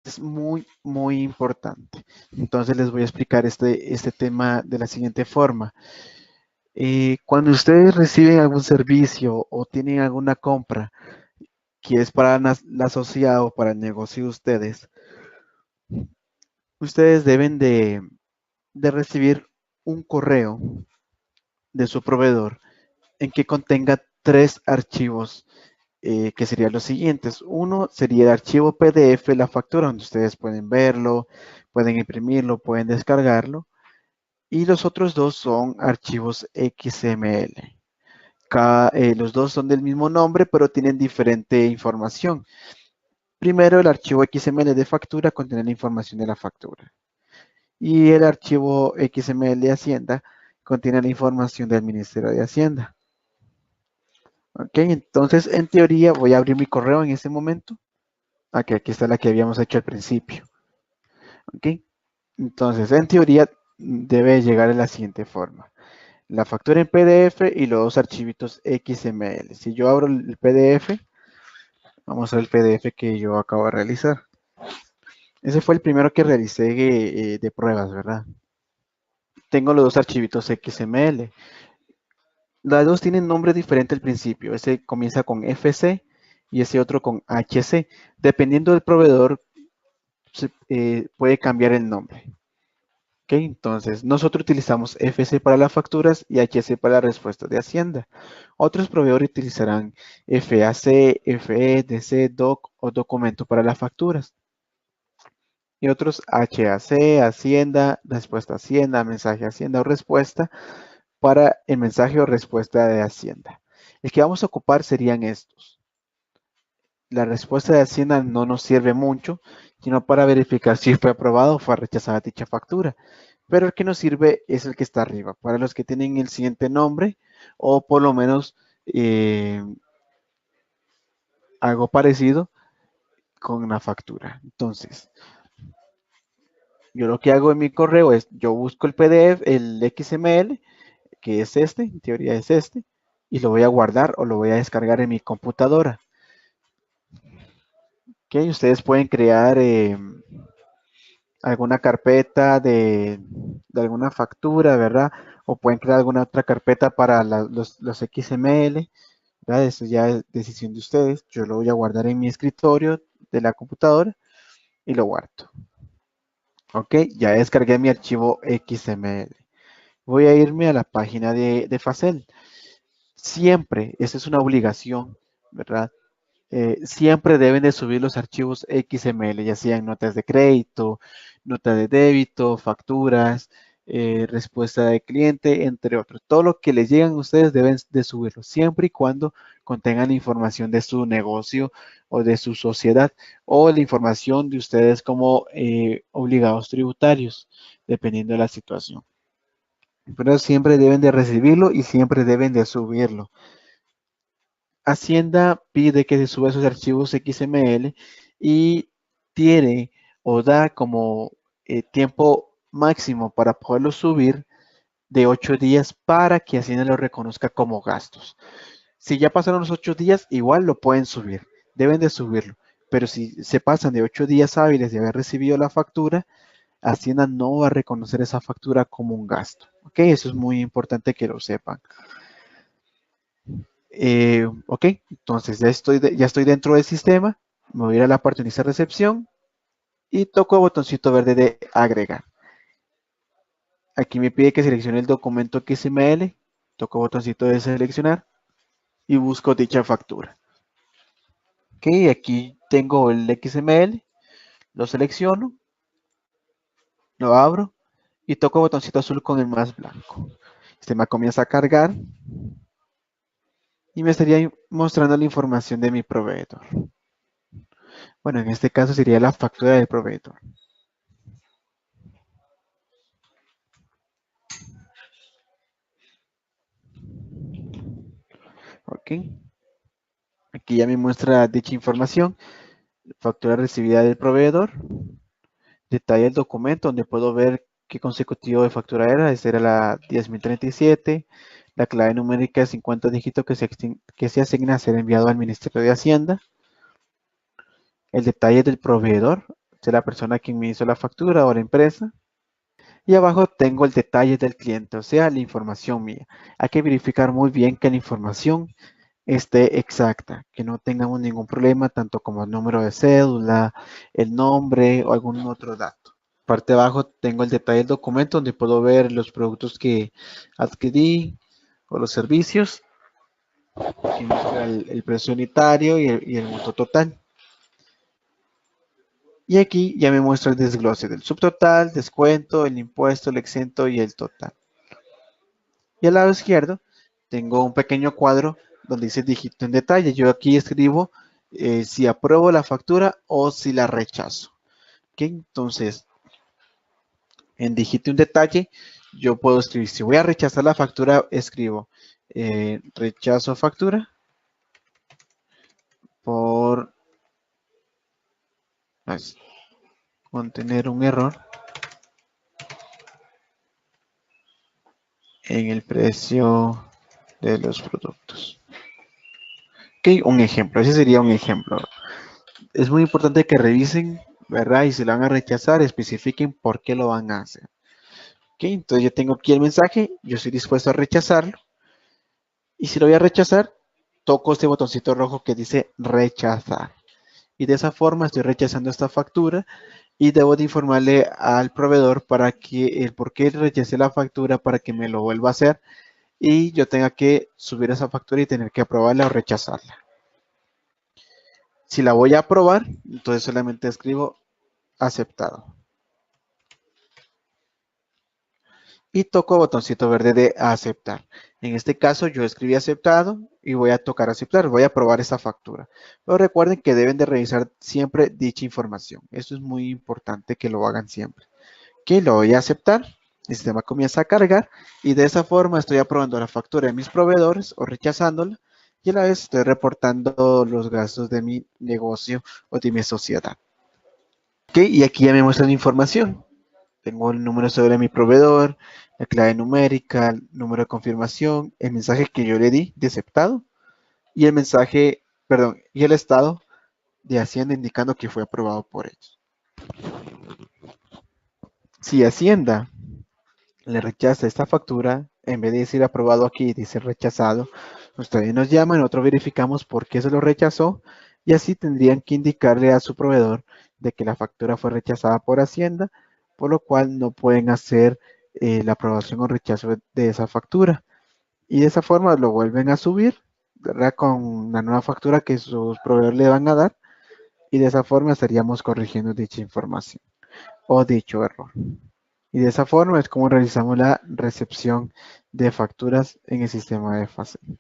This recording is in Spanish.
es muy importante. Entonces les voy a explicar este tema de la siguiente forma. Cuando ustedes reciben algún servicio o tienen alguna compra que es para la sociedad o para el negocio de ustedes, ustedes deben de recibir un correo de su proveedor en que contenga 3 archivos que serían los siguientes. Uno sería el archivo PDF, la factura, donde ustedes pueden verlo, pueden imprimirlo, pueden descargarlo. Y los otros dos son archivos XML. Los dos son del mismo nombre, pero tienen diferente información. Primero, el archivo XML de factura contiene la información de la factura. Y el archivo XML de Hacienda contiene la información del Ministerio de Hacienda. Ok, entonces en teoría voy a abrir mi correo en este momento. Aquí está la que habíamos hecho al principio. Ok, entonces en teoría debe llegar de la siguiente forma. La factura en PDF y los dos archivitos XML. Si yo abro el PDF, vamos a ver el PDF que yo acabo de realizar. Ese fue el primero que realicé de pruebas, ¿verdad? Tengo los dos archivitos XML. Las dos tienen nombre diferente al principio. Ese comienza con FC y ese otro con HC. Dependiendo del proveedor, puede cambiar el nombre. Ok, entonces nosotros utilizamos FC para las facturas y HC para la respuesta de Hacienda. Otros proveedores utilizarán FAC, FE, DC, DOC o documento para las facturas. Y otros HAC, Hacienda, respuesta Hacienda, mensaje Hacienda o respuesta para el mensaje o respuesta de Hacienda. El que vamos a ocupar serían estos. La respuesta de Hacienda no nos sirve mucho, sino para verificar si fue aprobado o fue rechazada dicha factura. Pero el que nos sirve es el que está arriba, para los que tienen el siguiente nombre o por lo menos algo parecido con la factura. Entonces, yo lo que hago en mi correo es, yo busco el PDF, el XML, que es este, en teoría es este, y lo voy a guardar o lo voy a descargar en mi computadora. ¿Ok? Ustedes pueden crear alguna carpeta de alguna factura, ¿verdad? O pueden crear alguna otra carpeta para los XML, ¿verdad? Eso ya es decisión de ustedes. Yo lo voy a guardar en mi escritorio de la computadora y lo guardo. Ok, ya descargué mi archivo XML. Voy a irme a la página de Facel. Siempre, esa es una obligación, ¿verdad? Siempre deben de subir los archivos XML, ya sean notas de crédito, nota de débito, facturas, respuesta de cliente, entre otros. Todo lo que les llegan a ustedes deben de subirlo, siempre y cuando contengan información de su negocio o de su sociedad o la información de ustedes como obligados tributarios, dependiendo de la situación. Pero siempre deben de recibirlo y siempre deben de subirlo. Hacienda pide que se suba esos archivos XML y tiene o da como tiempo máximo para poderlo subir de 8 días para que Hacienda lo reconozca como gastos. Si ya pasaron los 8 días, igual lo pueden subir, deben de subirlo. Pero si se pasan de 8 días hábiles de haber recibido la factura, Hacienda no va a reconocer esa factura como un gasto. ¿Ok? Eso es muy importante que lo sepan. Ok, entonces ya estoy dentro del sistema. Me voy a ir a la parte de recepción y toco el botoncito verde de agregar. Aquí me pide que seleccione el documento XML. Toco el botoncito de seleccionar y busco dicha factura. Ok, aquí tengo el XML. Lo selecciono, lo abro y toco el botoncito azul con el más blanco. Este me comienza a cargar y me estaría mostrando la información de mi proveedor. Bueno, en este caso sería la factura del proveedor. Ok, aquí ya me muestra dicha información. Factura recibida del proveedor. Detalle el documento donde puedo ver qué consecutivo de factura era. Esta era la 10.037. La clave numérica de 50 dígitos que se asigna a ser enviado al Ministerio de Hacienda. El detalle del proveedor. de la persona quien me hizo la factura o la empresa. Y abajo tengo el detalle del cliente, o sea, la información mía. Hay que verificar muy bien que la información esté exacta, que no tengamos ningún problema, tanto como el número de cédula, el nombre o algún otro dato. Parte de abajo tengo el detalle del documento donde puedo ver los productos que adquirí o los servicios, que muestra el precio unitario y el monto total. Y aquí ya me muestra el desglose del subtotal, descuento, el impuesto, el exento y el total. Y al lado izquierdo tengo un pequeño cuadro donde dice dígito en detalle. Yo aquí escribo si apruebo la factura o si la rechazo. ¿Okay? Entonces, en dígito en detalle, yo puedo escribir, si voy a rechazar la factura, escribo rechazo factura por contener un error en el precio de los productos. Ok, un ejemplo, ese sería un ejemplo. Es muy importante que revisen, ¿verdad? Y si lo van a rechazar, especifiquen por qué lo van a hacer. Ok, entonces yo tengo aquí el mensaje, yo estoy dispuesto a rechazarlo. Y si lo voy a rechazar, toco este botoncito rojo que dice rechazar. Y de esa forma estoy rechazando esta factura y debo de informarle al proveedor para que el por qué rechacé la factura para que me lo vuelva a hacer y yo tenga que subir esa factura y tener que aprobarla o rechazarla. Si la voy a aprobar, entonces solamente escribo aceptado. Y toco botoncito verde de aceptar. En este caso yo escribí aceptado y voy a tocar aceptar, voy a aprobar esta factura. Pero recuerden que deben de revisar siempre dicha información. Esto es muy importante que lo hagan siempre. Que lo voy a aceptar, el sistema comienza a cargar y de esa forma estoy aprobando la factura de mis proveedores o rechazándola y a la vez estoy reportando los gastos de mi negocio o de mi sociedad. Ok, y aquí ya me muestra la información. Tengo el número sobre mi proveedor, la clave numérica, el número de confirmación, el mensaje que yo le di de aceptado y el mensaje, perdón, y el estado de Hacienda indicando que fue aprobado por ellos. Si Hacienda le rechaza esta factura, en vez de decir aprobado aquí, dice rechazado, ustedes nos llaman, nosotros verificamos por qué se lo rechazó y así tendrían que indicarle a su proveedor de que la factura fue rechazada por Hacienda, por lo cual no pueden hacer la aprobación o rechazo de esa factura. Y de esa forma lo vuelven a subir, ¿verdad? Con la nueva factura que sus proveedores le van a dar y de esa forma estaríamos corrigiendo dicha información o dicho error. Y de esa forma es como realizamos la recepción de facturas en el sistema de FACEN.